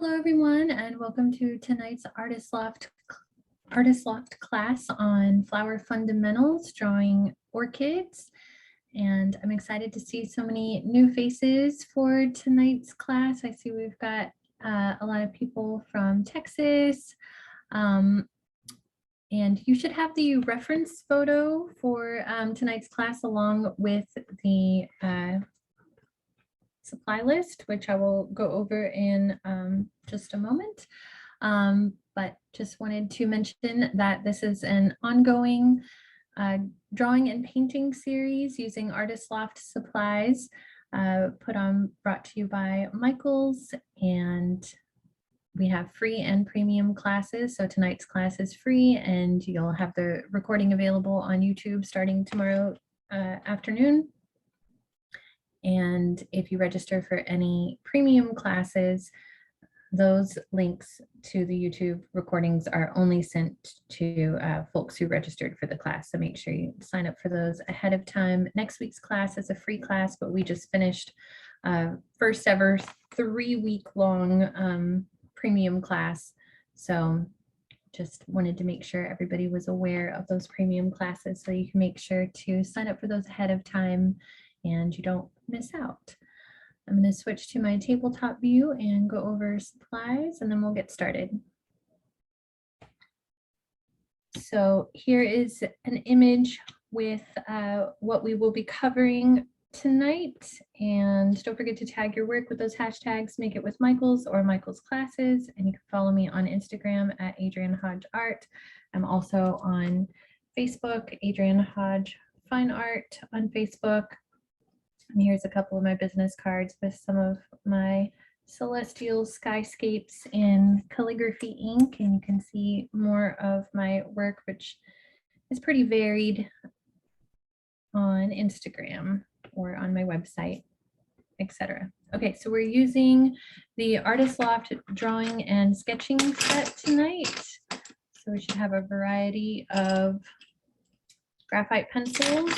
Hello, everyone, and welcome to tonight's Artist Loft class on flower fundamentals, drawing orchids. And I'm excited to see so many new faces for tonight's class. I see we've got a lot of people from Texas. And you should have the reference photo for tonight's class along with the supply list, which I will go over in just a moment. But just wanted to mention that this is an ongoing drawing and painting series using Artist Loft supplies brought to you by Michaels, and we have free and premium classes. So tonight's class is free and you'll have the recording available on YouTube starting tomorrow afternoon. And if you register for any premium classes, those links to the YouTube recordings are only sent to folks who registered for the class. So make sure you sign up for those ahead of time. Next week's class is a free class, but we just finished first ever 3-week-long premium class. So just wanted to make sure everybody was aware of those premium classes, so you can make sure to sign up for those ahead of time and you don't miss out. I'm going to switch to my tabletop view and go over supplies, and then we'll get started. So here is an image with what we will be covering tonight. And don't forget to tag your work with those hashtags, Make It With Michaels or Michaels Classes. And you can follow me on Instagram at Adrienne Hodge Art. I'm also on Facebook, Adrienne Hodge Fine Art on Facebook. And here's a couple of my business cards with some of my celestial skyscapes in calligraphy ink. And you can see more of my work, which is pretty varied, on Instagram or on my website, etc. Okay, so we're using the Artist Loft drawing and sketching set tonight. So we should have a variety of graphite pencils.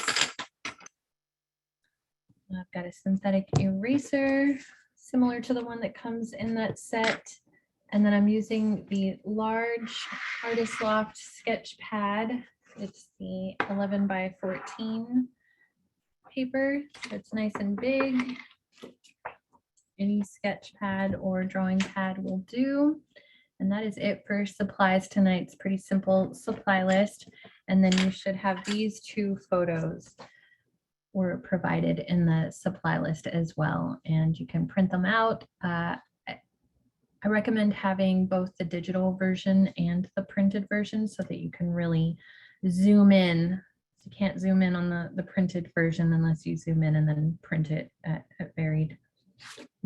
I've got a synthetic eraser similar to the one that comes in that set. And then I'm using the large Artist Loft sketch pad. It's the 11 by 14 paper. So it's nice and big. Any sketch pad or drawing pad will do. And that is it for supplies tonight. It's a pretty simple supply list. And then you should have these two photos were provided in the supply list as well, and you can print them out. I recommend having both the digital version and the printed version so that you can really zoom in. You can't zoom in on the printed version unless you zoom in and then print it at varied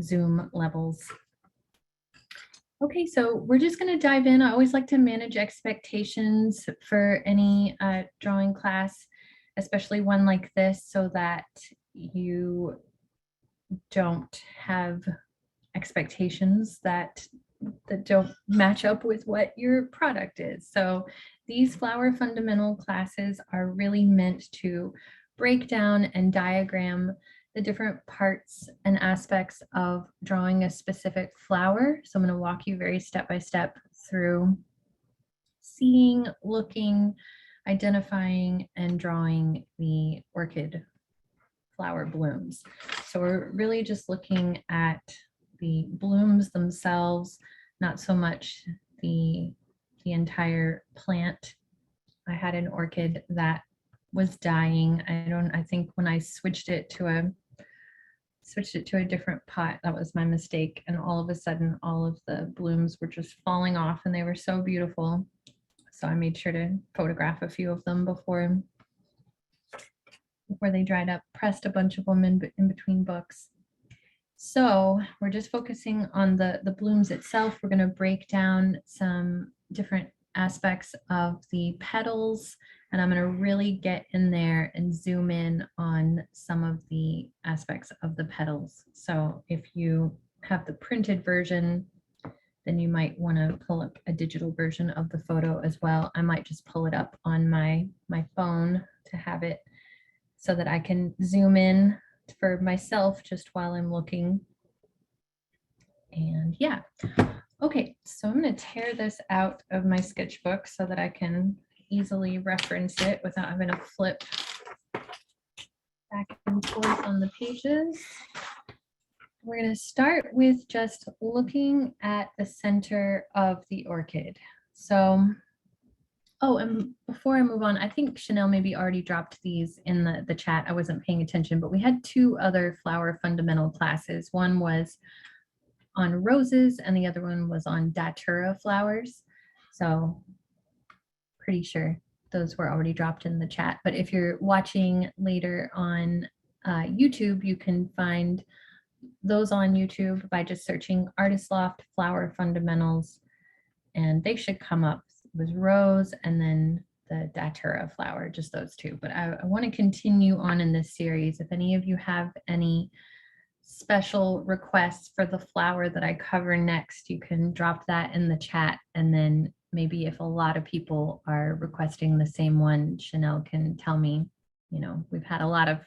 zoom levels. Okay, so we're just going to dive in. I always like to manage expectations for any drawing class, especially one like this, so that you don't have expectations that don't match up with what your product is. So these flower fundamental classes are really meant to break down and diagram the different parts and aspects of drawing a specific flower. So I'm going to walk you very step by step through seeing, looking, identifying, and drawing the orchid flower blooms. So we're really just looking at the blooms themselves, not so much the entire plant. I had an orchid that was dying. I think when I switched it to a different pot, that was my mistake. And all of a sudden, all of the blooms were just falling off, and they were so beautiful. So I made sure to photograph a few of them before they dried up, pressed a bunch of them in between books. So we're just focusing on the blooms itself. We're going to break down some different aspects of the petals, and I'm going to really get in there and zoom in on some of the aspects of the petals. So if you have the printed version, then you might want to pull up a digital version of the photo as well. I might just pull it up on my phone to have it so that I can zoom in for myself just while I'm looking. And yeah, Okay, so I'm going to tear this out of my sketchbook so that I can easily reference it without having to flip back and forth on the pages. We're going to start with just looking at the center of the orchid. So, oh, and before I move on, I think Chanel maybe already dropped these in the chat. I wasn't paying attention, but we had two other flower fundamental classes. One was on roses and the other one was on datura flowers. So pretty sure those were already dropped in the chat. But if you're watching later on YouTube, you can find those on YouTube by just searching Artist Loft Flower Fundamentals, and they should come up. It was rose and then the datura flower, just those two. But I want to continue on in this series. If any of you have any special requests for the flower that I cover next, you can drop that in the chat, and then maybe if a lot of people are requesting the same one, Chanel can tell me, you know, we've had a lot of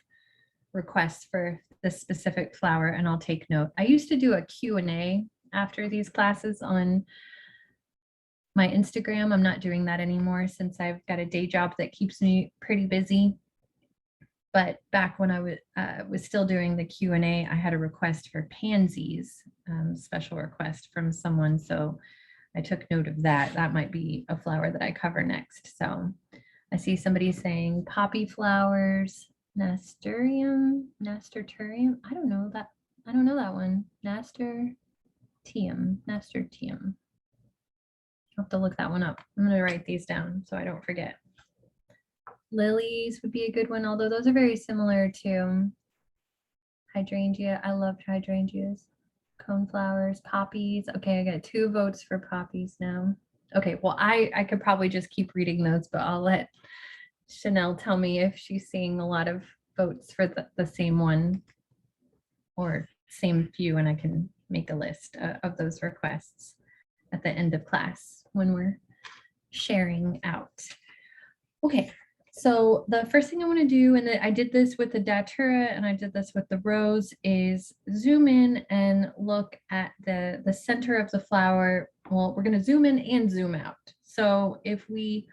requests for this specific flower, and I'll take note. I used to do a Q&A after these classes on my Instagram. I'm not doing that anymore since I've got a day job that keeps me pretty busy. But back when I was still doing the Q&A, I had a request for pansies, special request from someone. So I took note of that. That might be a flower that I cover next. So I see somebody saying poppy flowers, nasturtium. I don't know that. I don't know that one. Nasturtium. I'll have to look that one up. I'm going to write these down so I don't forget. Lilies would be a good one, although those are very similar to hydrangea. I loved hydrangeas. Coneflowers, poppies. Okay, I got 2 votes for poppies now. Okay, well, I could probably just keep reading those, but I'll let Chanel tell me if she's seeing a lot of votes for the same one or same few, and I can make a list of those requests at the end of class when we're sharing out. Okay, so the first thing I want to do, and I did this with the datura and I did this with the rose, is zoom in and look at the center of the flower. Well, we're going to zoom in and zoom out. So if we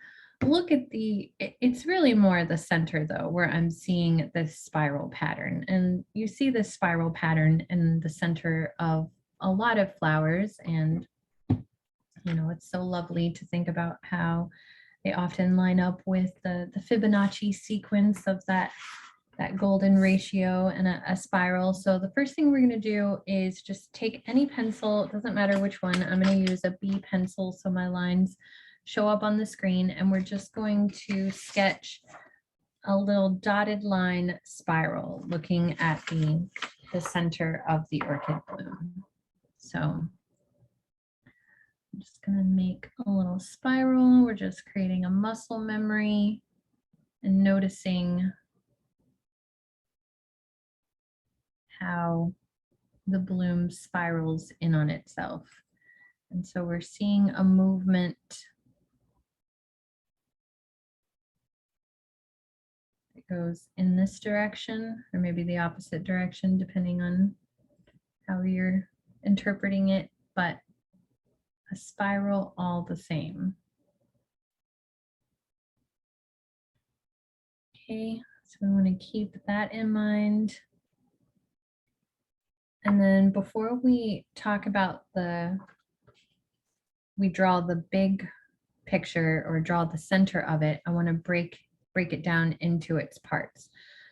look at it's really more the center though, where I'm seeing this spiral pattern. And you see this spiral pattern in the center of a lot of flowers. And, you know, it's so lovely to think about how they often line up with the Fibonacci sequence of that golden ratio and a spiral. So the first thing we're going to do is just take any pencil, it doesn't matter which one. I'm going to use a B pencil so my lines show up on the screen, and we're just going to sketch a little dotted line spiral looking at the center of the orchid bloom. So I'm just going to make a little spiral. We're just creating a muscle memory and noticing how the bloom spirals in on itself. And so we're seeing a movement that goes in this direction, or maybe the opposite direction, depending on how you're interpreting it, but a spiral all the same. Okay, so we want to keep that in mind. And then before we talk about we draw the big picture or draw the center of it, I want to break it down into its parts.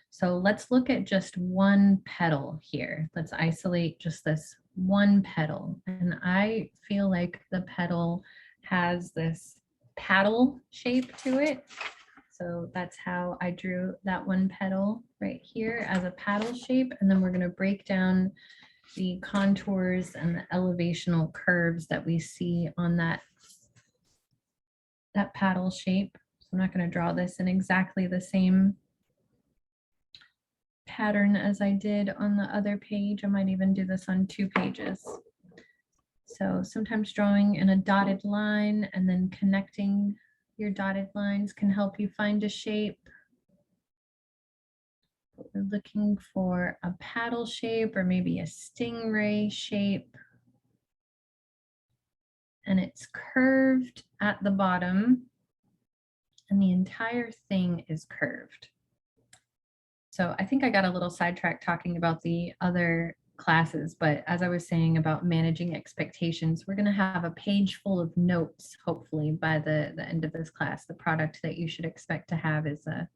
So let's look at just one petal here. Let's isolate just this one petal. And I feel like the petal has this paddle shape to it. So that's how I drew that one petal right here as a paddle shape. And then we're going to break down the contours and the elevational curves that we see on that paddle shape. So I'm not going to draw this in exactly the same pattern as I did on the other page. I might even do this on 2 pages. So sometimes drawing in a dotted line and then connecting your dotted lines can help you find a shape. We're looking for a paddle shape or maybe a stingray shape. and it's curved at the bottom, and the entire thing is curved. So I think I got a little sidetracked talking about the other classes, but as I was saying about managing expectations, we're going to have a page full of notes, hopefully, by the end of this class. The product that you should expect to have is a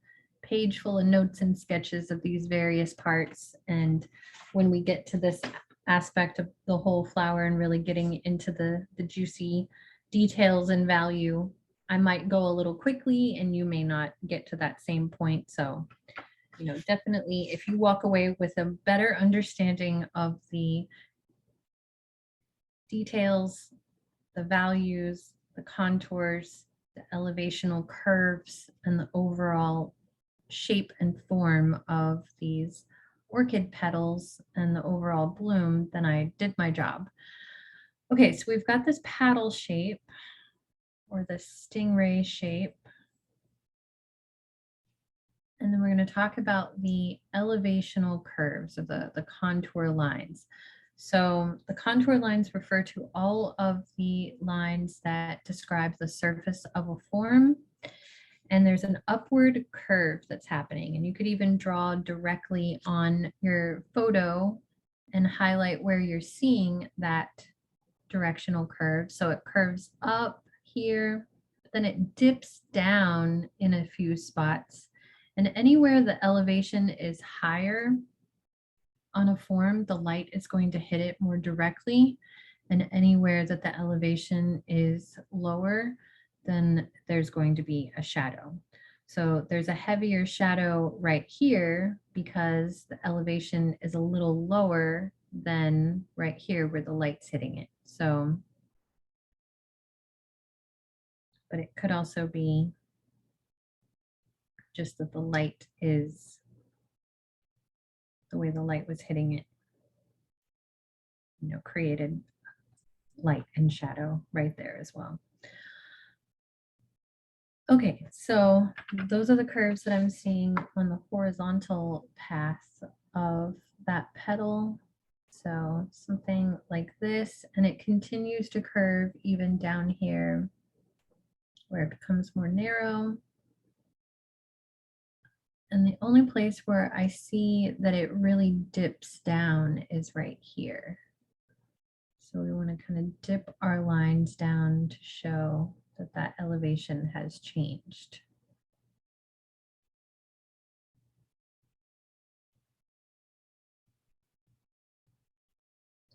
page full of notes and sketches of these various parts. And when we get to this aspect of the whole flower and really getting into the juicy details and value, I might go a little quickly and you may not get to that same point. So definitely if you walk away with a better understanding of the details, the values, the contours, the elevational curves, and the overall shape and form of these orchid petals and the overall bloom, then I did my job. Okay, so we've got this paddle shape or the stingray shape. And then we're going to talk about the elevational curves of the contour lines. So the contour lines refer to all of the lines that describe the surface of a form. And there's an upward curve that's happening. And you could even draw directly on your photo and highlight where you're seeing that directional curve. So it curves up here, then it dips down in a few spots. And anywhere the elevation is higher on a form, the light is going to hit it more directly. And anywhere that the elevation is lower, then there's going to be a shadow. So there's a heavier shadow right here because the elevation is a little lower than right here where the light's hitting it. So, but it could also be just that the light is the way the light was hitting it, created light and shadow right there as well. Okay, so those are the curves that I'm seeing on the horizontal path of that petal. So something like this, and it continues to curve even down here where it becomes more narrow. And the only place where I see that it really dips down is right here. So we want to kind of dip our lines down to show that that elevation has changed.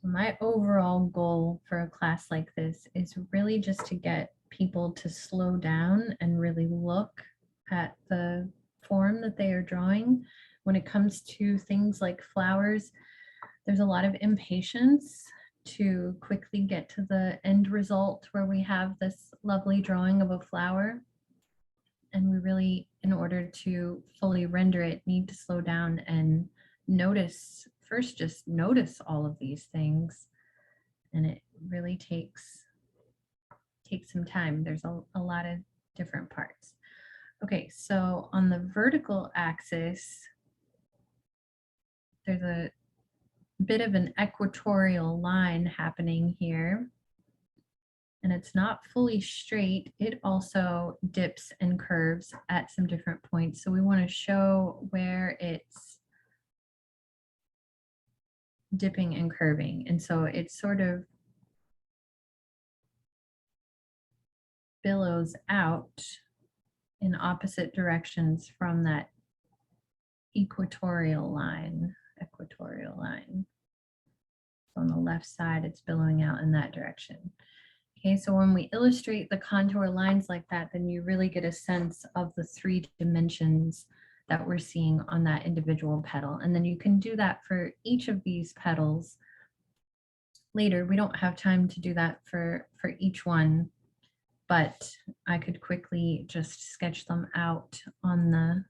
So my overall goal for a class like this is really just to get people to slow down and really look at the form that they are drawing. When it comes to things like flowers, there's a lot of impatience to quickly get to the end result where we have this lovely drawing of a flower. And we really, in order to fully render it, need to slow down and notice, first just notice all of these things. And it really takes some time. There's a lot of different parts. Okay, so on the vertical axis, there's a bit of an equatorial line happening here. And it's not fully straight. It also dips and curves at some different points. So we want to show where it's dipping and curving. And so it sort of billows out in opposite directions from that equatorial line. On the left side, it's billowing out in that direction. Okay, so when we illustrate the contour lines like that, then you really get a sense of the 3 dimensions that we're seeing on that individual petal. And then you can do that for each of these petals later. We don't have time to do that for each one, but I could quickly just sketch them out on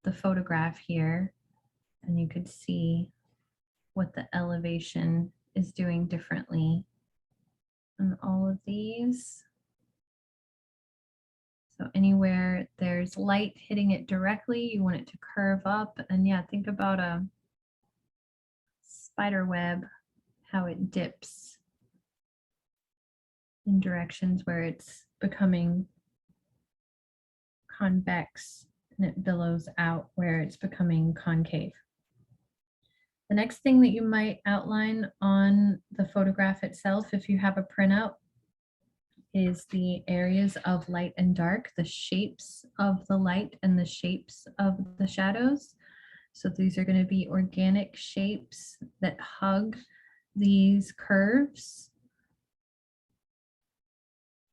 the photograph here, and you could see what the elevation is doing differently on all of these. So anywhere there's light hitting it directly, you want it to curve up. And yeah, think about a spider web, how it dips in directions where it's becoming convex and it billows out where it's becoming concave. The next thing that you might outline on the photograph itself, if you have a printout, is the areas of light and dark, the shapes of the light and the shapes of the shadows. So these are going to be organic shapes that hug these curves.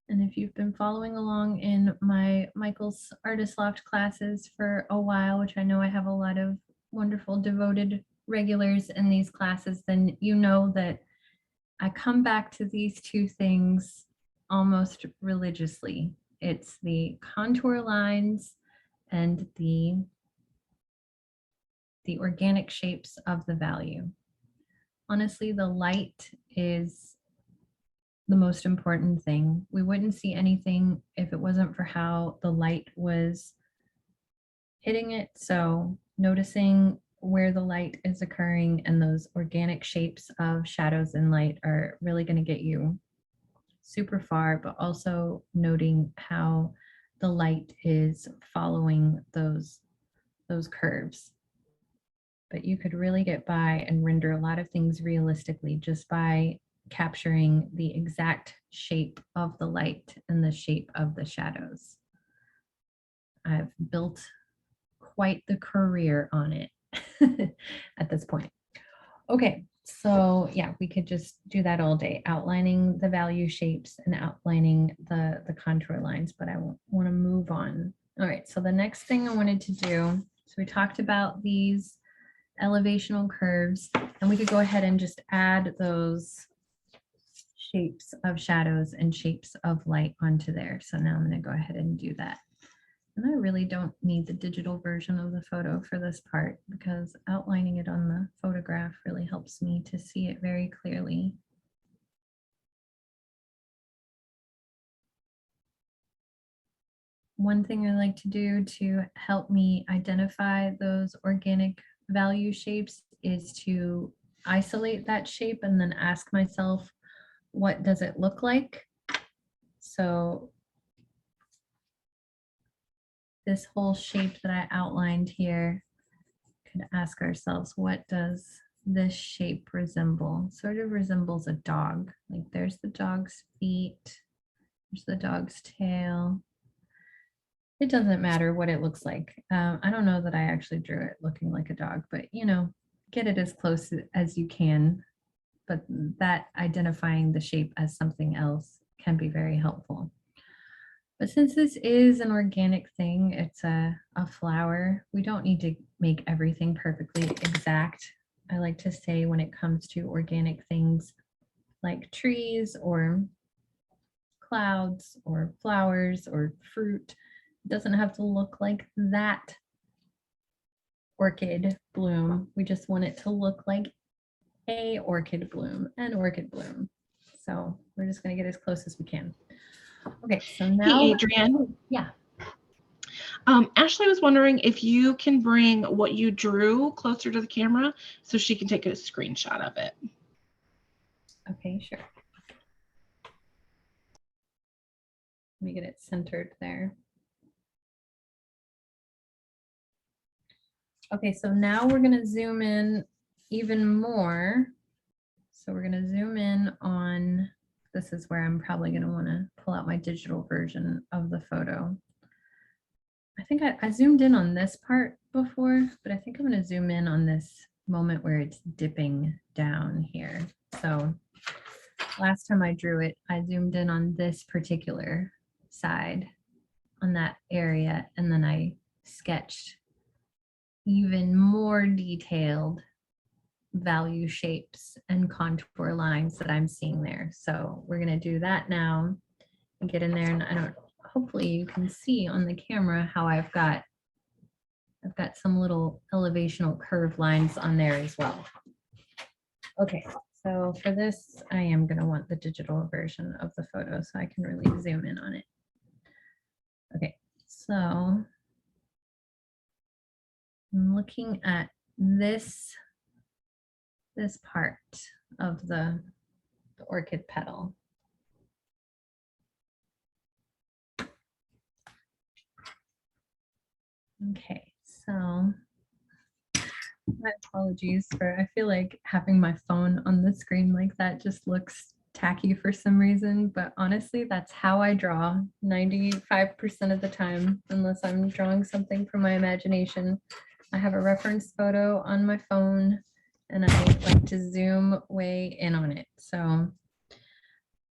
And if you've been following along in my Michael's Artist Loft classes for a while, which I know I have a lot of wonderful devoted regulars in these classes, then you know that I come back to these two things almost religiously. It's the contour lines and the organic shapes of the value. Honestly, the light is the most important thing. We wouldn't see anything if it wasn't for how the light was hitting it. So noticing where the light is occurring and those organic shapes of shadows and light are really going to get you super far, but also noting how the light is following those curves. But you could really get by and render a lot of things realistically just by capturing the exact shape of the light and the shape of the shadows. I've built quite the career on it at this point. Okay, so yeah, we could just do that all day, outlining the value shapes and outlining the contour lines, but I want to move on. All right, so the next thing I wanted to do, so we talked about these elevational curves, and we could go ahead and just add those shapes of shadows and shapes of light onto there. So now I'm going to go ahead and do that. And I really don't need the digital version of the photo for this part because outlining it on the photograph really helps me to see it very clearly. One thing I like to do to help me identify those organic value shapes is to isolate that shape and then ask myself, what does it look like? So this whole shape that I outlined here, could ask ourselves, what does this shape resemble? Sort of resembles a dog. Like there's the dog's feet, there's the dog's tail. It doesn't matter what it looks like. I don't know that I actually drew it looking like a dog, but you know, get it as close as you can. But that identifying the shape as something else can be very helpful. But since this is an organic thing, it's a flower, we don't need to make everything perfectly exact. I like to say when it comes to organic things like trees or clouds or flowers or fruit, it doesn't have to look like that orchid bloom. We just want it to look like a orchid bloom, an orchid bloom. So we're just going to get as close as we can. Okay, so now. Hey, Adrienne. Yeah. Ashley was wondering if you can bring what you drew closer to the camera so she can take a screenshot of it. Okay, sure. Let me get it centered there. Okay, so now we're going to zoom in even more. So we're going to zoom in on, this is where I'm probably going to want to pull out my digital version of the photo. I think I zoomed in on this part before, but I think I'm going to zoom in on this moment where it's dipping down here. So last time I drew it, I zoomed in on this particular side on that area, and then I sketched even more detailed value shapes and contour lines that I'm seeing there. So we're going to do that now and get in there, and hopefully you can see on the camera how I've got some little elevational curve lines on there as well. Okay, so for this, I am going to want the digital version of the photo so I can really zoom in on it. Okay, so I'm looking at this part of the orchid petal. Okay, so my apologies for, I feel like having my phone on the screen like that just looks tacky for some reason, but honestly, that's how I draw 95% of the time, unless I'm drawing something from my imagination. I have a reference photo on my phone and I like to zoom way in on it. So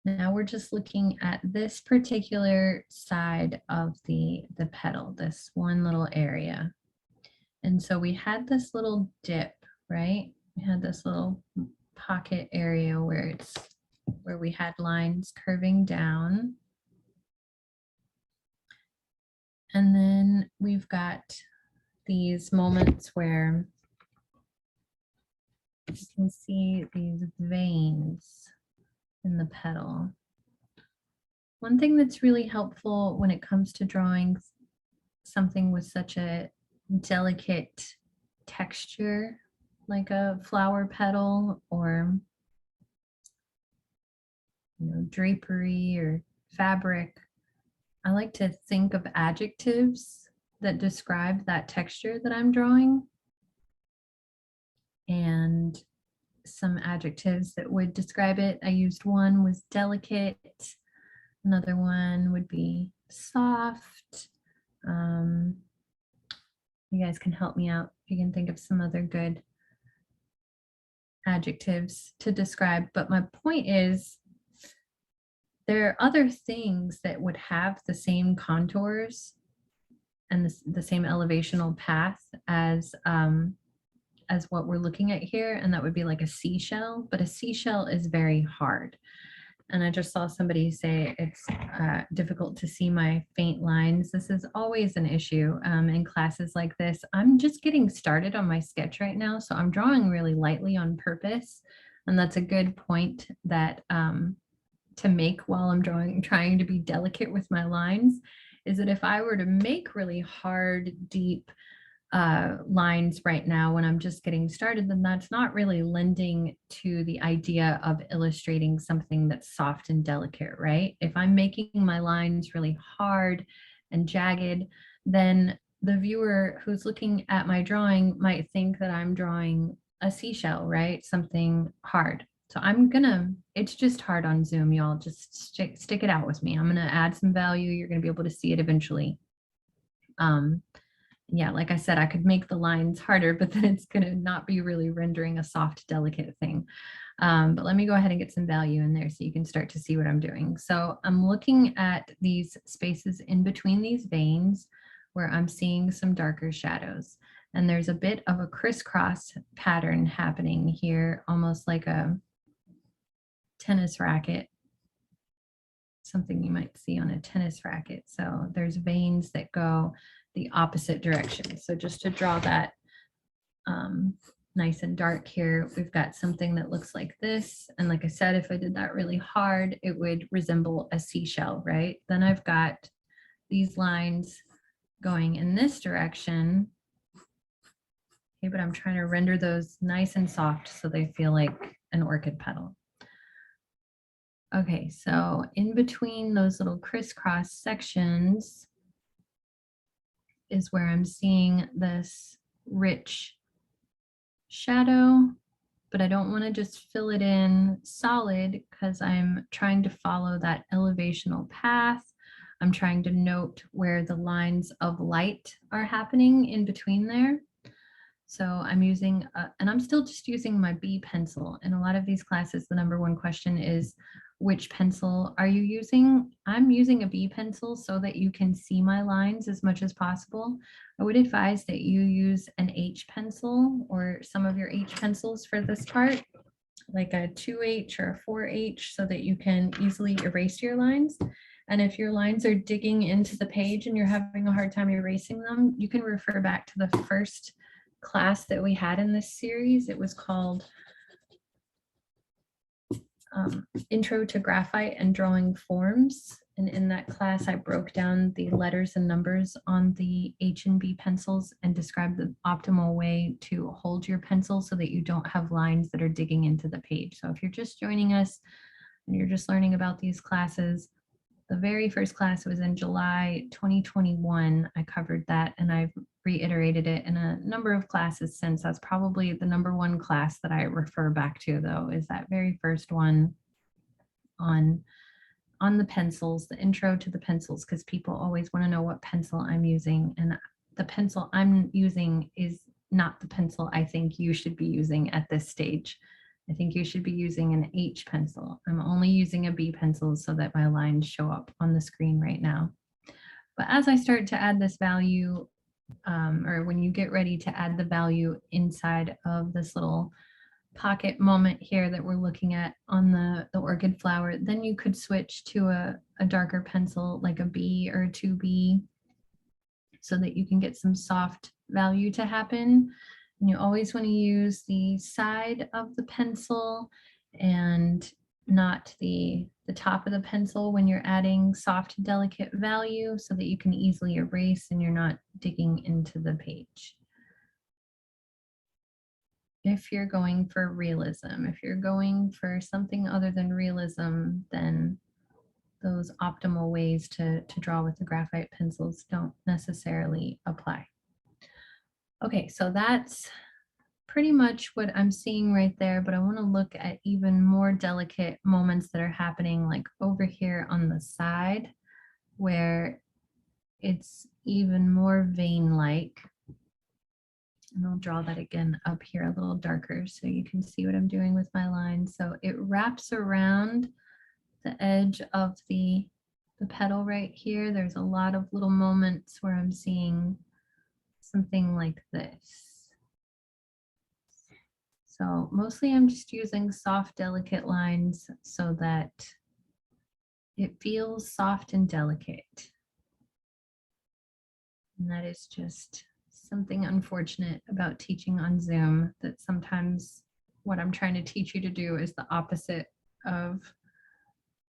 now we're just looking at this particular side of the petal, this one little area. And so we had this little dip, right? We had this little pocket area where we had lines curving down. And then we've got these moments where you can see these veins in the petal. One thing that's really helpful when it comes to drawing something with such a delicate texture, like a flower petal or drapery or fabric, I like to think of adjectives that describe that texture that I'm drawing. And some adjectives that would describe it, I used one was delicate, another one would be soft. You guys can help me out if you can think of some other good adjectives to describe. But my point is, there are other things that would have the same contours and the same elevational path as what we're looking at here, and that would be like a seashell. But a seashell is very hard. And I just saw somebody say it's difficult to see my faint lines. This is always an issue in classes like this. I'm just getting started on my sketch right now, so I'm drawing really lightly on purpose. And that's a good point that to make while I'm trying to be delicate with my lines, is that if I were to make really hard, deep lines right now when I'm just getting started, then that's not really lending to the idea of illustrating something that's soft and delicate, right? If I'm making my lines really hard and jagged, then the viewer who's looking at my drawing might think that I'm drawing a seashell, right? Something hard. So it's just hard on Zoom, y'all. Just stick it out with me. I'm gonna add some value. You're gonna be able to see it eventually. Yeah, like I said, I could make the lines harder, but then it's gonna not be really rendering a soft, delicate thing. But let me go ahead and get some value in there so you can start to see what I'm doing. So I'm looking at these spaces in between these veins where I'm seeing some darker shadows. And there's a bit of a crisscross pattern happening here, almost like a tennis racket, something you might see on a tennis racket. So there's veins that go the opposite direction. So just to draw that nice and dark here, we've got something that looks like this. And like I said, if I did that really hard, it would resemble a seashell, right? Then I've got these lines going in this direction. Okay, but I'm trying to render those nice and soft so they feel like an orchid petal. Okay, so in between those little crisscross sections is where I'm seeing this rich shadow, but I don't want to just fill it in solid because I'm trying to follow that elevational path. I'm trying to note where the lines of light are happening in between there. So I'm using, and I'm still just using my B pencil. In a lot of these classes, the number one question is, which pencil are you using? I'm using a B pencil so that you can see my lines as much as possible. I would advise that you use an H pencil or some of your H pencils for this part, like a 2H or a 4H, so that you can easily erase your lines. And if your lines are digging into the page and you're having a hard time erasing them, you can refer back to the first class that we had in this series. It was called Intro to Graphite and Drawing Forms. And in that class, I broke down the letters and numbers on the H and B pencils and described the optimal way to hold your pencil so that you don't have lines that are digging into the page. So if you're just joining us and you're just learning about these classes, the very first class was in July 2021. I covered that and I've reiterated it in a number of classes since. That's probably the #1 class that I refer back to, though, is that very first one on the pencils, the intro to the pencils, because people always want to know what pencil I'm using. And the pencil I'm using is not the pencil I think you should be using at this stage. I think you should be using an H pencil. I'm only using a B pencil so that my lines show up on the screen right now. But as I start to add this value, or when you get ready to add the value inside of this little pocket moment here that we're looking at on the orchid flower, then you could switch to a darker pencil like a B or a 2B so that you can get some soft value to happen. And you always want to use the side of the pencil and not the top of the pencil when you're adding soft, delicate value so that you can easily erase and you're not digging into the page. If you're going for realism, if you're going for something other than realism, then those optimal ways to draw with the graphite pencils don't necessarily apply. Okay, so that's pretty much what I'm seeing right there, but I want to look at even more delicate moments that are happening like over here on the side where it's even more vein-like. And I'll draw that again up here a little darker so you can see what I'm doing with my line. So it wraps around the edge of the petal right here. There's a lot of little moments where I'm seeing something like this. So mostly I'm just using soft, delicate lines so that it feels soft and delicate. And that is just something unfortunate about teaching on Zoom, that sometimes what I'm trying to teach you to do is the opposite of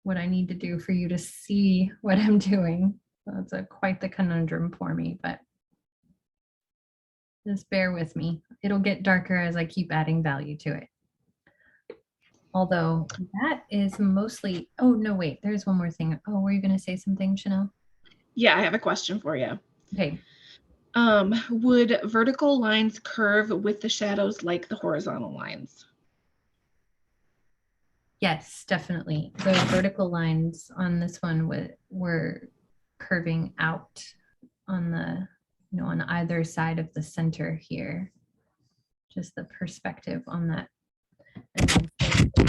what I need to do for you to see what I'm doing. So it's quite the conundrum for me, but just bear with me. It'll get darker as I keep adding value to it. Although that is mostly, oh no, wait, there's one more thing. Oh, were you gonna say something, Chanel? Yeah, I have a question for you. Okay. Would vertical lines curve with the shadows like the horizontal lines? Yes, definitely. The vertical lines on this one were curving out on the, on either side of the center here. Just the perspective on that. And then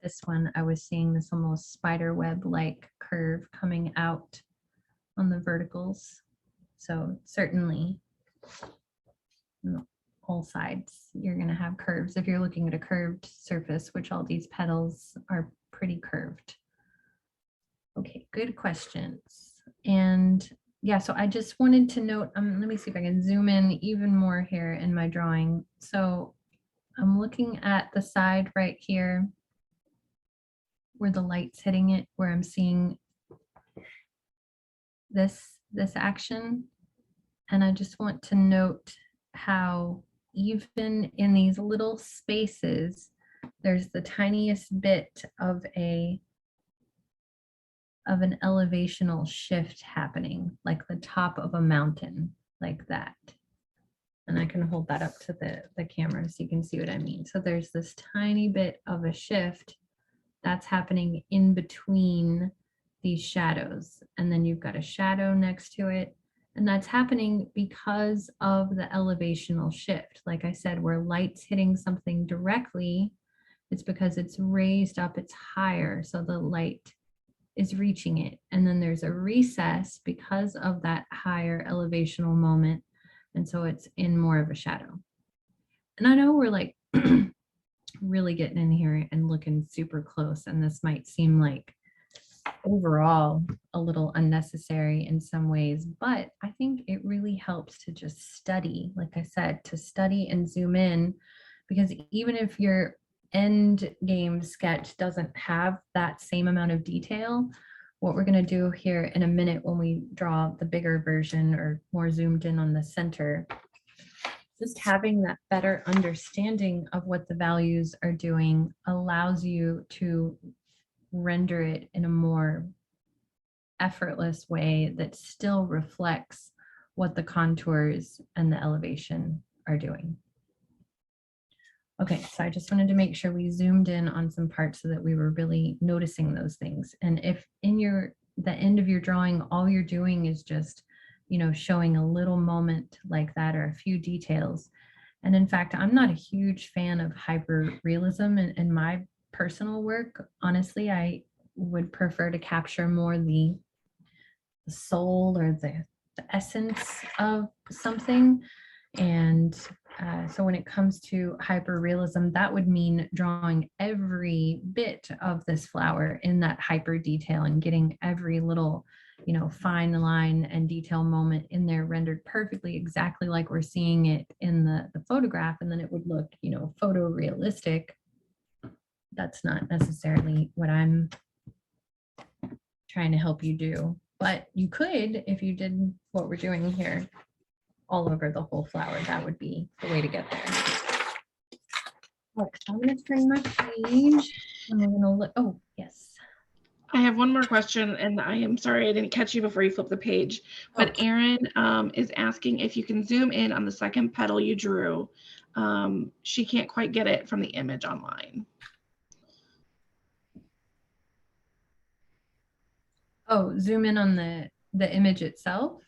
this one, I was seeing this almost spider web-like curve coming out on the verticals. So certainly, all sides, you're going to have curves if you're looking at a curved surface, which all these petals are pretty curved. Okay, good questions. And yeah, so I just wanted to note, let me see if I can zoom in even more here in my drawing. So I'm looking at the side right here where the light's hitting it, where I'm seeing this action. And I just want to note how even in these little spaces, there's the tiniest bit of an elevational shift happening, like the top of a mountain, like that. And I can hold that up to the camera so you can see what I mean. So there's this tiny bit of a shift that's happening in between these shadows. And then you've got a shadow next to it. And that's happening because of the elevational shift. Like I said, where light's hitting something directly, it's because it's raised up, it's higher. So the light is reaching it. And then there's a recess because of that higher elevational moment. And so it's in more of a shadow. And I know we're like really getting in here and looking super close. And this might seem like overall a little unnecessary in some ways, but I think it really helps to just study, like I said, to study and zoom in, because even if your end game sketch doesn't have that same amount of detail, what we're going to do here in a minute when we draw the bigger version or more zoomed in on the center, just having that better understanding of what the values are doing allows you to render it in a more effortless way that still reflects what the contours and the elevation are doing. Okay, so I just wanted to make sure we zoomed in on some parts so that we were really noticing those things. And if in the end of your drawing, all you're doing is just, you know, showing a little moment like that or a few details. And in fact, I'm not a huge fan of hyper realism in my personal work. Honestly, I would prefer to capture more the soul or the essence of something. And so when it comes to hyper realism, that would mean drawing every bit of this flower in that hyper detail and getting every little, you know, fine line and detail moment in there rendered perfectly exactly like we're seeing it in the photograph. And then it would look, you know, photorealistic. That's not necessarily what I'm trying to help you do. But you could, if you did what we're doing here, all over the whole flower, that would be the way to get there. Look, I'm going to turn my page. And we're going to look. Oh, yes. I have one more question, and I am sorry I didn't catch you before you flipped the page. But Erin is asking if you can zoom in on the second petal you drew. She can't quite get it from the image online. Oh, zoom in on the image itself,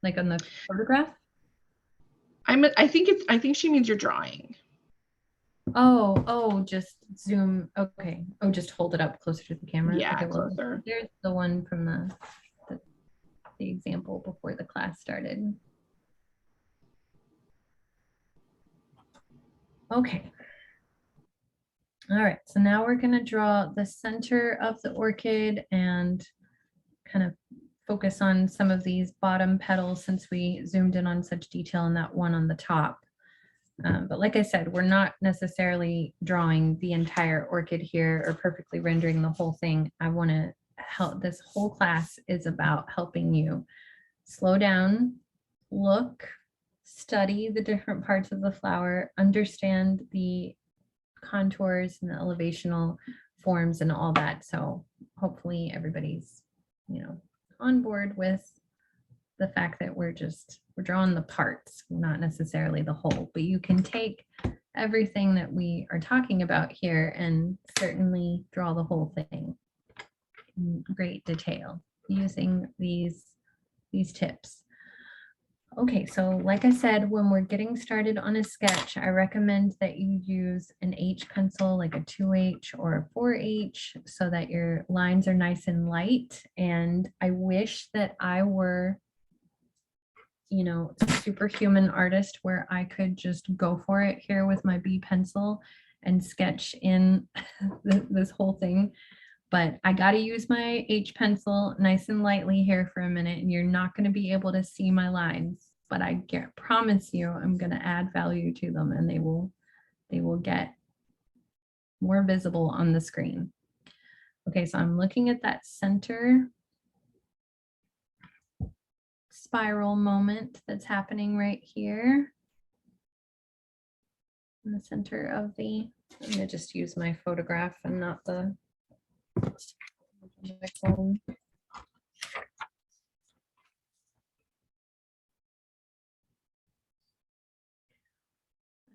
like on the photograph. I think she means you're drawing. Oh, just zoom. Okay. Oh, just hold it up closer to the camera. Yeah, okay, well, closer. there's the one from the example before the class started. Okay. All right, so now we're going to draw the center of the orchid and kind of focus on some of these bottom petals since we zoomed in on such detail in that one on the top. But like I said, we're not necessarily drawing the entire orchid here or perfectly rendering the whole thing. I want to help. This whole class is about helping you slow down, look, study the different parts of the flower, understand the contours and the elevational forms and all that. So hopefully everybody's, you know, on board with the fact that we're drawing the parts, not necessarily the whole, but you can take everything that we are talking about here and certainly draw the whole thing in great detail using these tips. Okay, so like I said, when we're getting started on a sketch, I recommend that you use an H pencil, like a 2H or a 4H, so that your lines are nice and light. And I wish that I were, you know, a superhuman artist where I could just go for it here with my B pencil and sketch in this whole thing. But I got to use my H pencil nice and lightly here for a minute, and you're not going to be able to see my lines, but I promise you I'm going to add value to them, and they will get more visible on the screen. Okay, so I'm looking at that center spiral moment that's happening right here in the center of the, I'm going to just use my photograph and not the my phone. I'm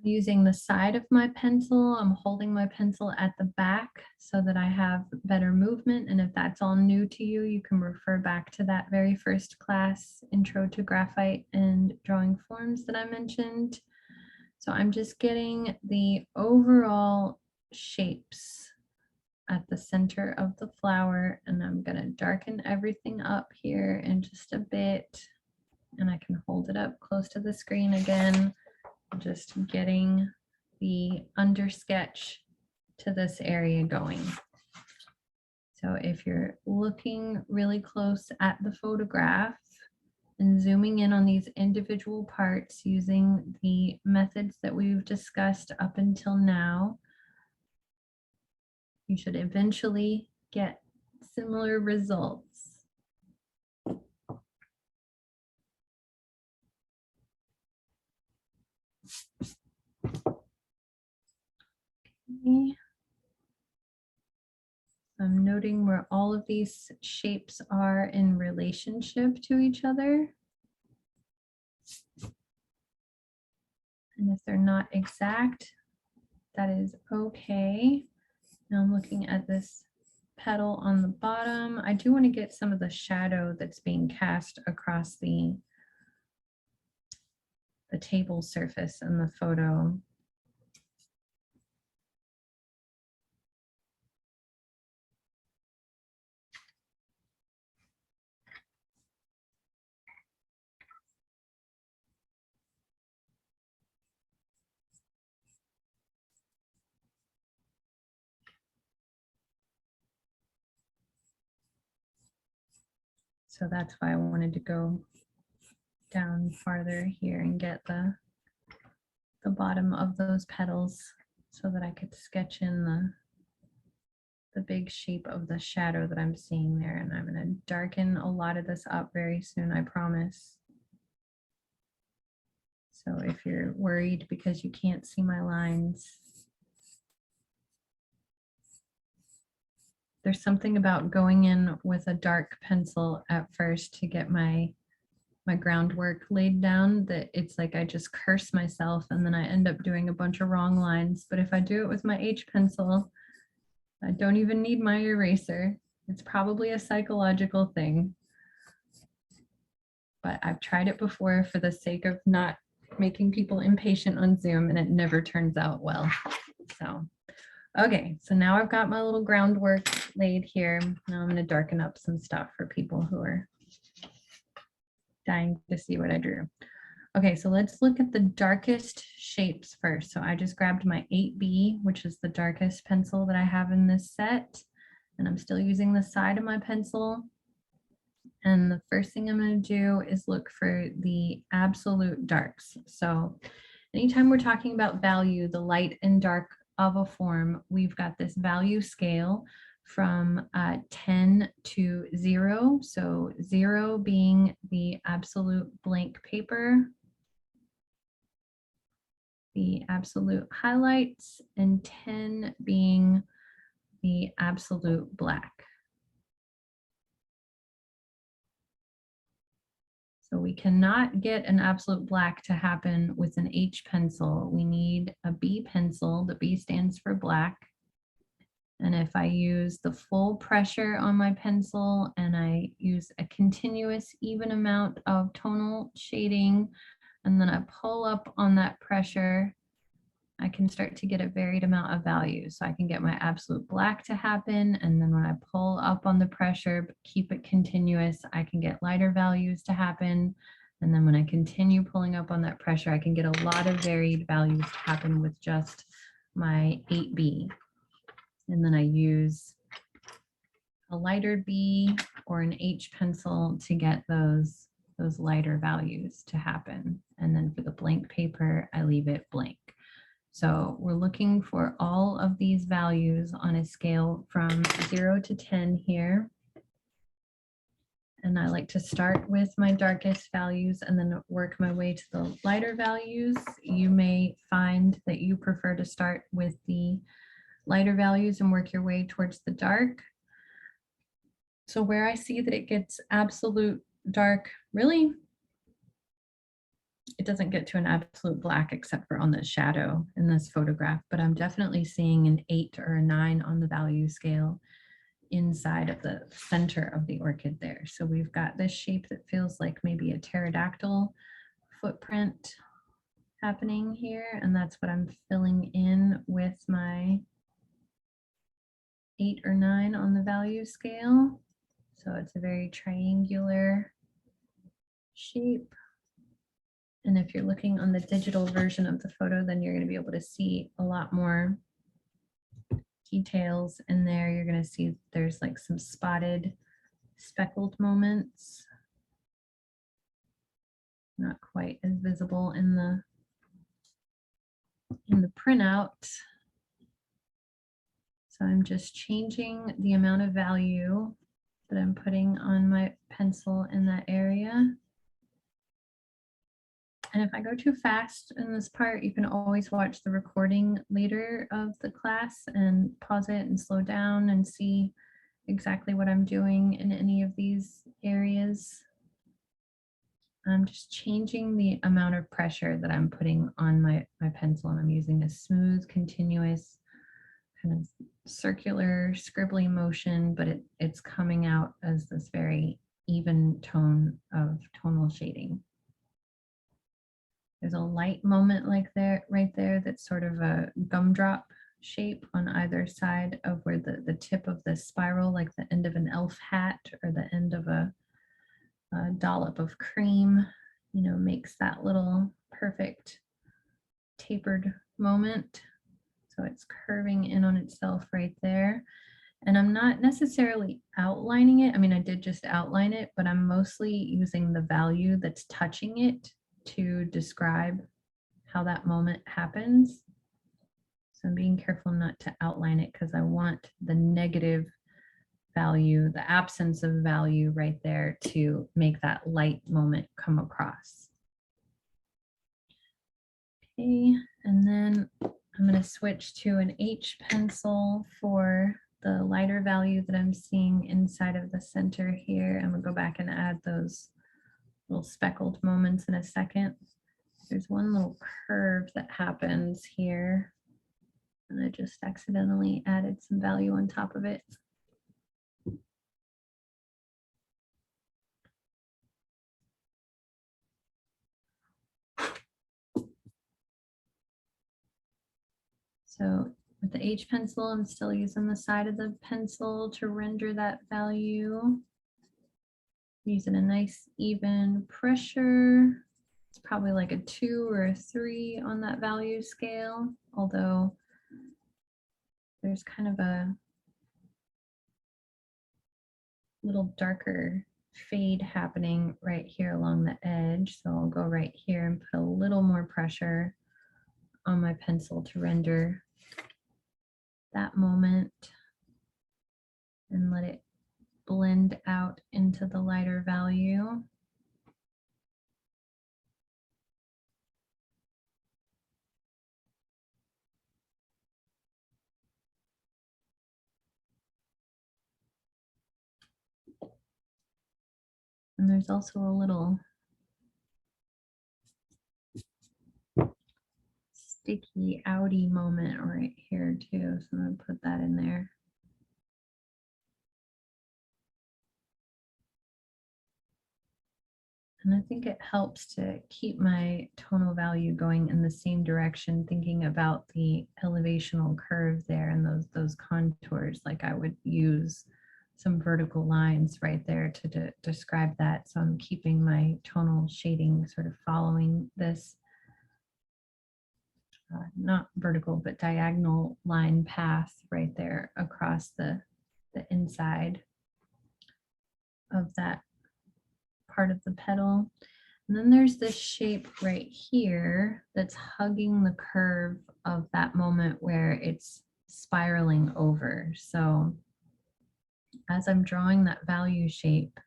using the side of my pencil. I'm holding my pencil at the back so that I have better movement. And if that's all new to you, you can refer back to that very first class, Intro to Graphite and Drawing Forms that I mentioned. So I'm just getting the overall shapes at the center of the flower, and I'm going to darken everything up here in just a bit, and I can hold it up close to the screen again, just getting the under sketch to this area going. So if you're looking really close at the photograph and zooming in on these individual parts using the methods that we've discussed up until now, you should eventually get similar results. Okay. So I'm noting where all of these shapes are in relationship to each other. And if they're not exact, that is okay. Now I'm looking at this petal on the bottom. I do want to get some of the shadow that's being cast across the table surface in the photo. So that's why I wanted to go down farther here and get the bottom of those petals so that I could sketch in the big shape of the shadow that I'm seeing there. And I'm going to darken a lot of this up very soon, I promise. So if you're worried because you can't see my lines, there's something about going in with a dark pencil at first to get my groundwork laid down that it's like I just curse myself and then I end up doing a bunch of wrong lines. But if I do it with my H pencil, I don't even need my eraser. It's probably a psychological thing. But I've tried it before for the sake of not making people impatient on Zoom, and it never turns out well. So, okay, so now I've got my little groundwork laid here. Now I'm going to darken up some stuff for people who are dying to see what I drew. Okay, so let's look at the darkest shapes first. So I just grabbed my 8B, which is the darkest pencil that I have in this set. And I'm still using the side of my pencil. And the first thing I'm going to do is look for the absolute darks. So anytime we're talking about value, the light and dark of a form, we've got this value scale from 10 to 0. So 0 being the absolute blank paper, the absolute highlights, and 10 being the absolute black. So we cannot get an absolute black to happen with an H pencil. We need a B pencil. The B stands for black. And if I use the full pressure on my pencil and I use a continuous even amount of tonal shading, and then I pull up on that pressure, I can start to get a varied amount of values. So I can get my absolute black to happen. And then when I pull up on the pressure, but keep it continuous, I can get lighter values to happen. And then when I continue pulling up on that pressure, I can get a lot of varied values to happen with just my 8B. And then I use a lighter B or an H pencil to get those lighter values to happen. And then for the blank paper, I leave it blank. So we're looking for all of these values on a scale from 0 to 10 here. And I like to start with my darkest values and then work my way to the lighter values. You may find that you prefer to start with the lighter values and work your way towards the dark. So where I see that it gets absolute dark, really, it doesn't get to an absolute black except for on the shadow in this photograph, but I'm definitely seeing an 8 or a 9 on the value scale inside of the center of the orchid there. So we've got this shape that feels like maybe a pterodactyl footprint happening here, and that's what I'm filling in with my 8 or 9 on the value scale. So it's a very triangular shape. And if you're looking on the digital version of the photo, then you're going to be able to see a lot more details in there. You're going to see there's like some spotted, speckled moments. Not quite as visible in the printout. So I'm just changing the amount of value that I'm putting on my pencil in that area. And if I go too fast in this part, you can always watch the recording later of the class and pause it and slow down and see exactly what I'm doing in any of these areas. I'm just changing the amount of pressure that I'm putting on my pencil, and I'm using a smooth, continuous kind of circular scribbly motion, but it's coming out as this very even tone of tonal shading. There's a light moment like there, right there, that's sort of a gumdrop shape on either side of where the tip of the spiral, like the end of an elf hat or the end of a dollop of cream, you know, makes that little perfect tapered moment. So it's curving in on itself right there. And I'm not necessarily outlining it. I mean, I did just outline it, but I'm mostly using the value that's touching it to describe how that moment happens. So I'm being careful not to outline it because I want the negative value, the absence of value right there to make that light moment come across. Okay, and then I'm going to switch to an H pencil for the lighter value that I'm seeing inside of the center here. I'm going to go back and add those little speckled moments in a second. There's one little curve that happens here, and I just accidentally added some value on top of it. So with the H pencil, I'm still using the side of the pencil to render that value. Using a nice even pressure. It's probably like a 2 or a 3 on that value scale, although there's kind of a little darker fade happening right here along the edge. So I'll go right here and put a little more pressure on my pencil to render that moment and let it blend out into the lighter value. And there's also a little sticky outy moment right here too. So I'm gonna put that in there. And I think it helps to keep my tonal value going in the same direction, thinking about the elevational curve there and those contours. Like I would use some vertical lines right there to describe that. So I'm keeping my tonal shading sort of following this not vertical, but diagonal line path right there across the inside of that part of the petal. And then there's this shape right here that's hugging the curve of that moment where it's spiraling over. So as I'm drawing that value shape,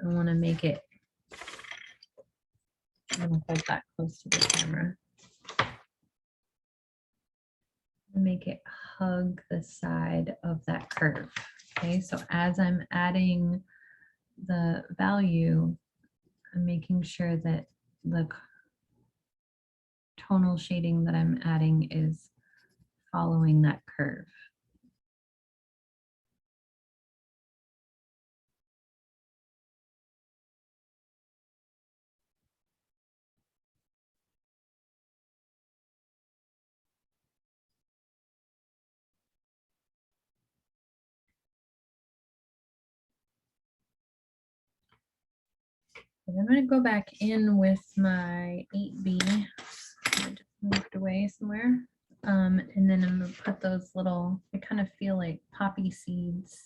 I want to make it, I'm going to hold that close to the camera, make it hug the side of that curve. Okay, so as I'm adding the value, I'm making sure that the tonal shading that I'm adding is following that curve. And I'm going to go back in with my 8B. I just moved away somewhere. And then I'm going to put those little, they kind of feel like poppy seeds.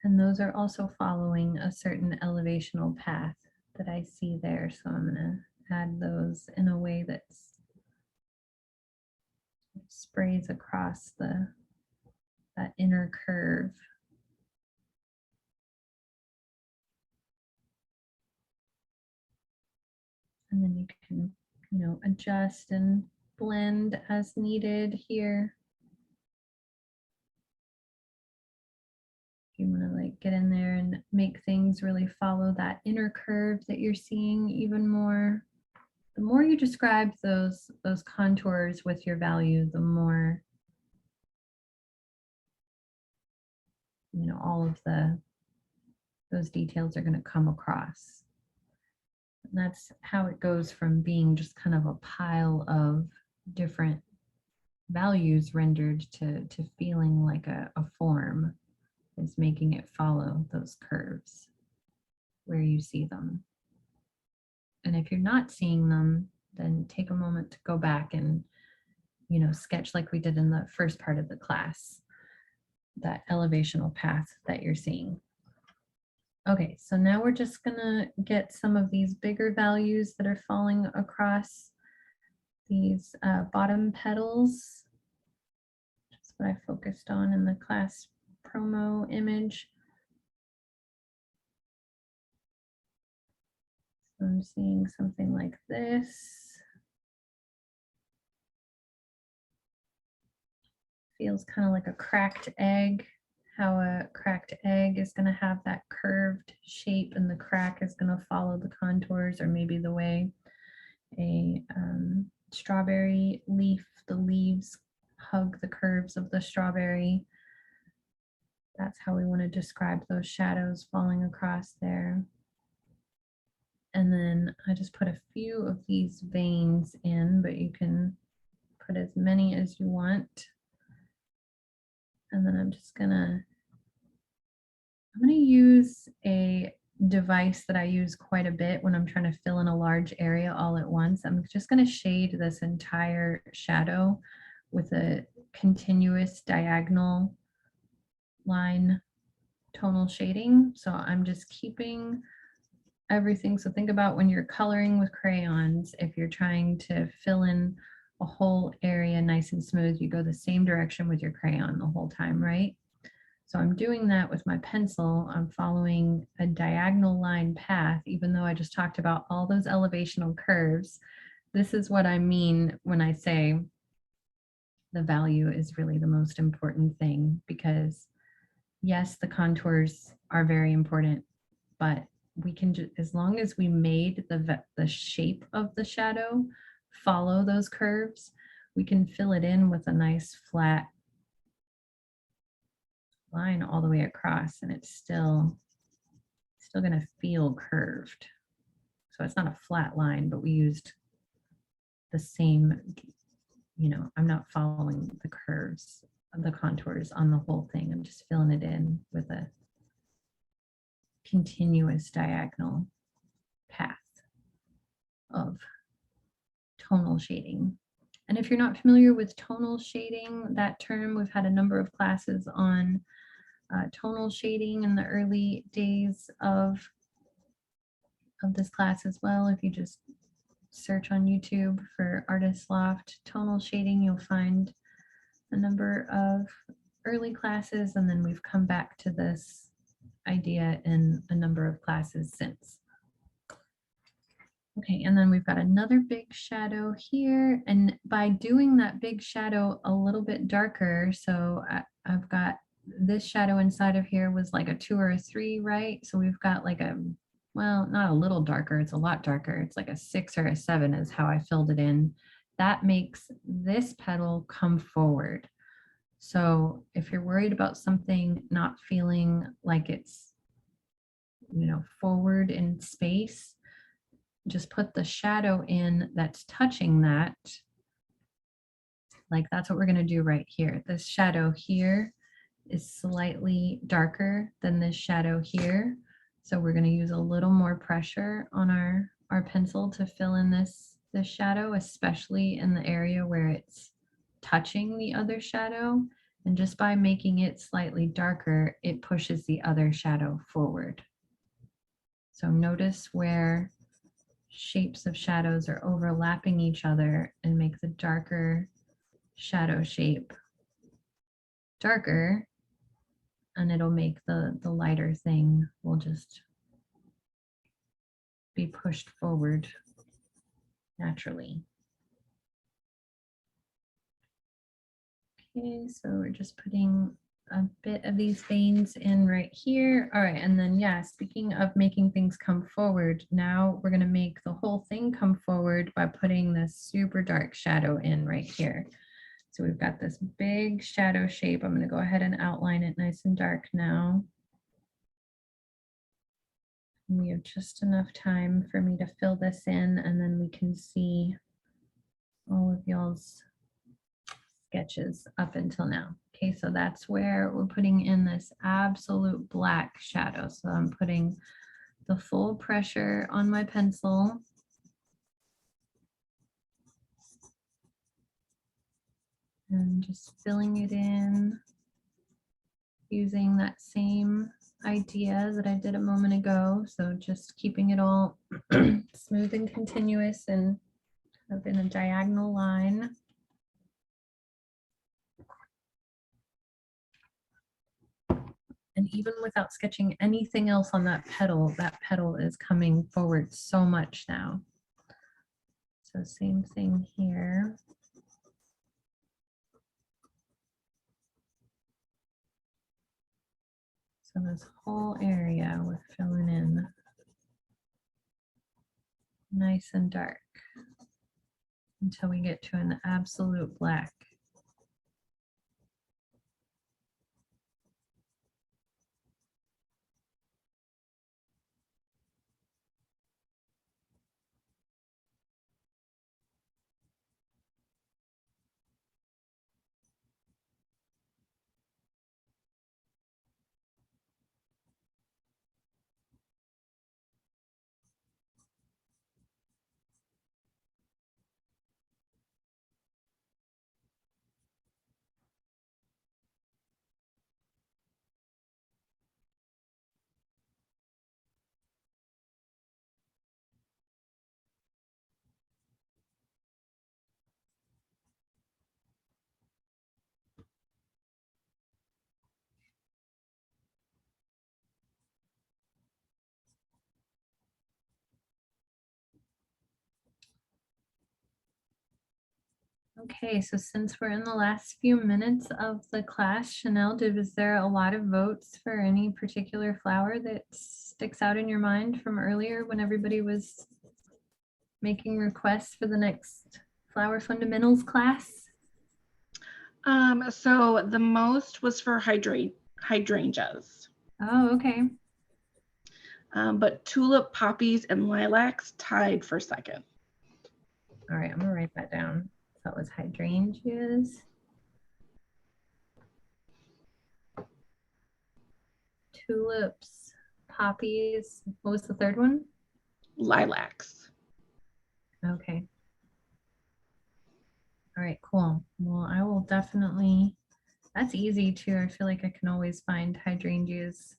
And those are also following a certain elevational path that I see there. So I'm going to add those in a way that sprays across that inner curve. And then you can, adjust and blend as needed here. If you want to like get in there and make things really follow that inner curve that you're seeing even more. The more you describe those contours with your value, the more, all of those details are going to come across. And that's how it goes from being just kind of a pile of different values rendered to feeling like a form, is making it follow those curves where you see them. And if you're not seeing them, then take a moment to go back and, sketch like we did in the first part of the class, that elevational path that you're seeing. Okay, so now we're just gonna get some of these bigger values that are falling across these bottom petals. That's what I focused on in the class promo image. So I'm seeing something like this. Feels kind of like a cracked egg, how a cracked egg is going to have that curved shape and the crack is going to follow the contours, or maybe the way a strawberry leaf, the leaves hug the curves of the strawberry. That's how we want to describe those shadows falling across there. And then I just put a few of these veins in, but you can put as many as you want. And then I'm gonna use a device that I use quite a bit when I'm trying to fill in a large area all at once. I'm just gonna shade this entire shadow with a continuous diagonal line tonal shading. So I'm just keeping everything. So think about when you're coloring with crayons, if you're trying to fill in a whole area nice and smooth, you go the same direction with your crayon the whole time, right? So I'm doing that with my pencil. I'm following a diagonal line path, even though I just talked about all those elevational curves. This is what I mean when I say the value is really the most important thing, because yes, the contours are very important, but we can just, as long as we made the shape of the shadow follow those curves, we can fill it in with a nice flat line all the way across, and it's still going to feel curved. So it's not a flat line, but we used the same, I'm not following the curves of the contours on the whole thing. I'm just filling it in with a continuous diagonal path of tonal shading. And if you're not familiar with tonal shading, that term, we've had a number of classes on tonal shading in the early days of this class as well. If you just search on YouTube for Artist Loft tonal shading, you'll find a number of early classes, and then we've come back to this idea in a number of classes since. Okay, and then we've got another big shadow here, and by doing that big shadow a little bit darker, so I've got this shadow inside of here was like a 2 or a 3, right? So we've got like a, well, not a little darker, it's a lot darker. It's like a 6 or a 7 is how I filled it in. That makes this petal come forward. So if you're worried about something not feeling like it's, forward in space, just put the shadow in that's touching that. Like that's what we're going to do right here. This shadow here is slightly darker than this shadow here. So we're going to use a little more pressure on our pencil to fill in this shadow, especially in the area where it's touching the other shadow. And just by making it slightly darker, it pushes the other shadow forward. So notice where shapes of shadows are overlapping each other, and make the darker shadow shape darker, and it'll make the lighter thing will just be pushed forward naturally. Okay, so we're just putting a bit of these veins in right here. All right, and then yeah, speaking of making things come forward, now we're gonna make the whole thing come forward by putting this super dark shadow in right here. So we've got this big shadow shape. I'm gonna go ahead and outline it nice and dark now. And we have just enough time for me to fill this in, and then we can see all of y'all's sketches up until now. Okay, so that's where we're putting in this absolute black shadow. So I'm putting the full pressure on my pencil. And just filling it in using that same idea that I did a moment ago. So just keeping it all smooth and continuous and kind of in a diagonal line. And even without sketching anything else on that petal is coming forward so much now. So same thing here. So this whole area we're filling in nice and dark until we get to an absolute black. Okay, so since we're in the last few minutes of the class, Chanel, was there a lot of votes for any particular flower that sticks out in your mind from earlier when everybody was making requests for the next flower fundamentals class? So the most was for hydrangeas. Oh, okay. But tulip, poppies, and lilacs tied for second. All right, I'm gonna write that down. So it was hydrangeas, tulips, poppies. What was the third one? Lilacs. Okay. All right, cool. Well, I will definitely, that's easy too. I feel like I can always find hydrangeas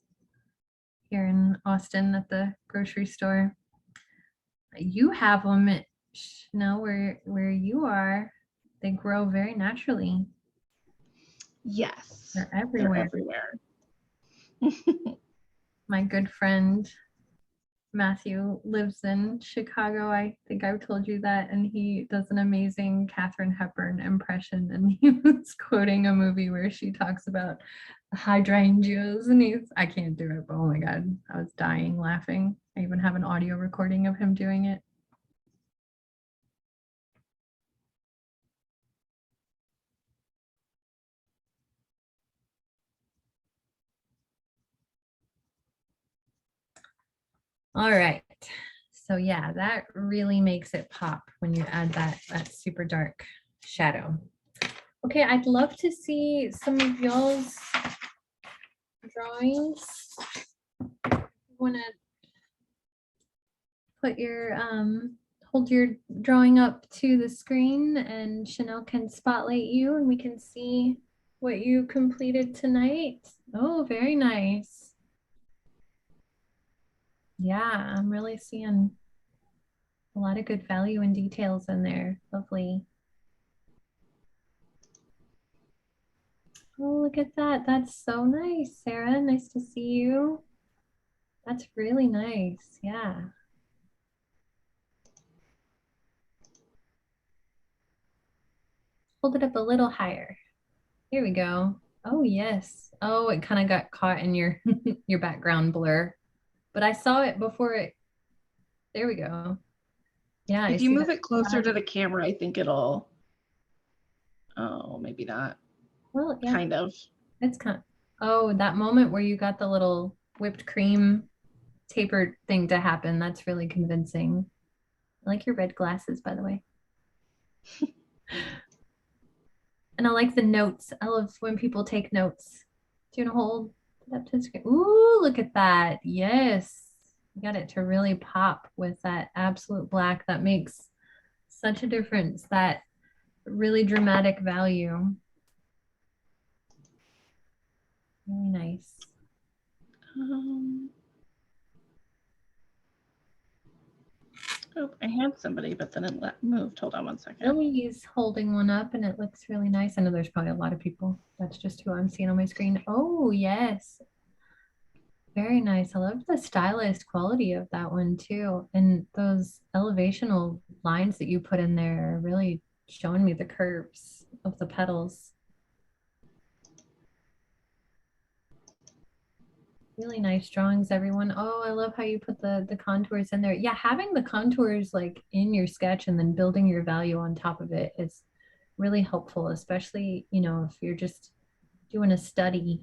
here in Austin at the grocery store. You have them at Chanel where you are. They grow very naturally. Yes. They're everywhere. They're everywhere. My good friend Matthew lives in Chicago. I think I've told you that. And he does an amazing Katharine Hepburn impression. And he was quoting a movie where she talks about hydrangeas. And I can't do it, but oh my God, I was dying laughing. I even have an audio recording of him doing it. All right. So yeah, that really makes it pop when you add that super dark shadow. Okay, I'd love to see some of y'all's drawings. Want to put your hold your drawing up to the screen and Chanel can spotlight you and we can see what you completed tonight. Oh, very nice. Yeah, I'm really seeing a lot of good value and details in there. Lovely. Oh, look at that. That's so nice, Sarah. Nice to see you. That's really nice. Yeah. hold it up a little higher. Here we go. Oh, yes. Oh, it kind of got caught in your your background blur, but I saw it before it. There we go. Yeah, I If you see move that. it closer to the camera, I think it'll, oh, maybe not. Well, yeah, Kind of. it's kind of, oh, that moment where you got the little whipped cream tapered thing to happen. That's really convincing. I like your red glasses, by the way. And I like the notes. I love when people take notes. Do you want to hold it up to the screen? Ooh, look at that. Yes. You got it to really pop with that absolute black. That makes such a difference. That really dramatic value. Really nice. Oh, I had somebody, but then it moved. Hold on one second. Lily's holding one up and it looks really nice. I know there's probably a lot of people. That's just who I'm seeing on my screen. Oh, yes. Very nice. I love the stylized quality of that one too. And those elevational lines that you put in there are really showing me the curves of the petals. Really nice drawings, everyone. Oh, I love how you put the contours in there. Yeah, having the contours like in your sketch and then building your value on top of it is really helpful, especially, you know, if you're just doing a study.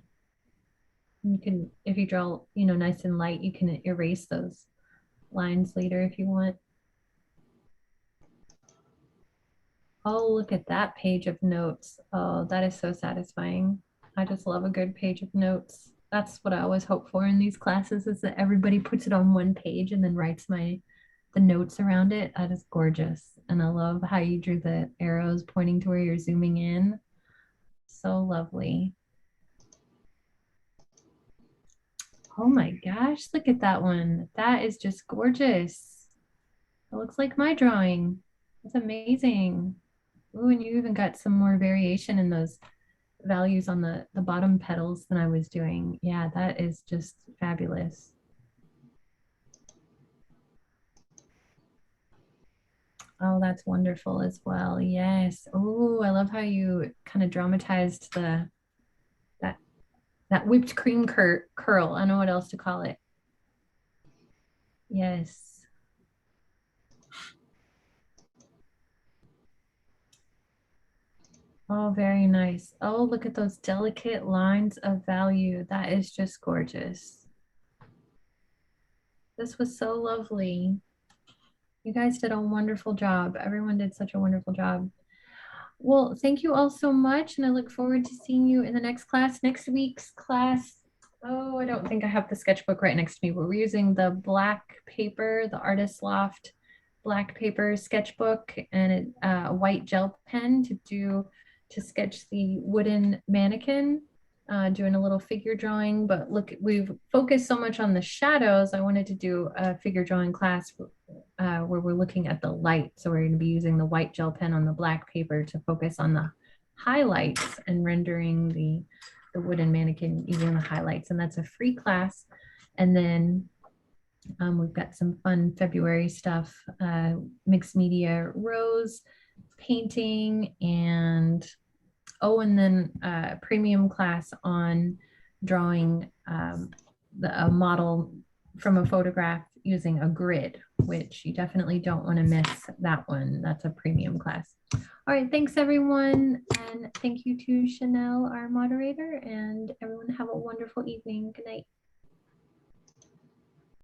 You can, if you draw, you know, nice and light, you can erase those lines later if you want. Oh, look at that page of notes. Oh, that is so satisfying. I just love a good page of notes. That's what I always hope for in these classes is that everybody puts it on one page and then writes the notes around it. That is gorgeous. And I love how you drew the arrows pointing to where you're zooming in. So lovely. Oh my gosh, look at that one. That is just gorgeous. It looks like my drawing. It's amazing. Ooh, and you even got some more variation in those values on the bottom petals than I was doing. Yeah, that is just fabulous. Oh, that's wonderful as well. Yes. Oh, I love how you kind of dramatized that that whipped cream curl. I don't know what else to call it. Yes. Oh, very nice. Oh, look at those delicate lines of value. That is just gorgeous. This was so lovely. You guys did a wonderful job. Everyone did such a wonderful job. Well, thank you all so much, and I look forward to seeing you in the next class. Next week's class, oh, I don't think I have the sketchbook right next to me, but we're using the black paper, the Artist Loft black paper sketchbook, and a white gel pen to sketch the wooden mannequin, doing a little figure drawing. But look, we've focused so much on the shadows. I wanted to do a figure drawing class where we're looking at the light. So we're going to be using the white gel pen on the black paper to focus on the highlights and rendering the wooden mannequin using the highlights. And that's a free class. And then we've got some fun February stuff, mixed media rose painting, and and then a premium class on drawing a model from a photograph using a grid, which you definitely don't want to miss that one. That's a premium class. All right, thanks everyone. And thank you to Chanel, our moderator, and everyone have a wonderful evening. Good night.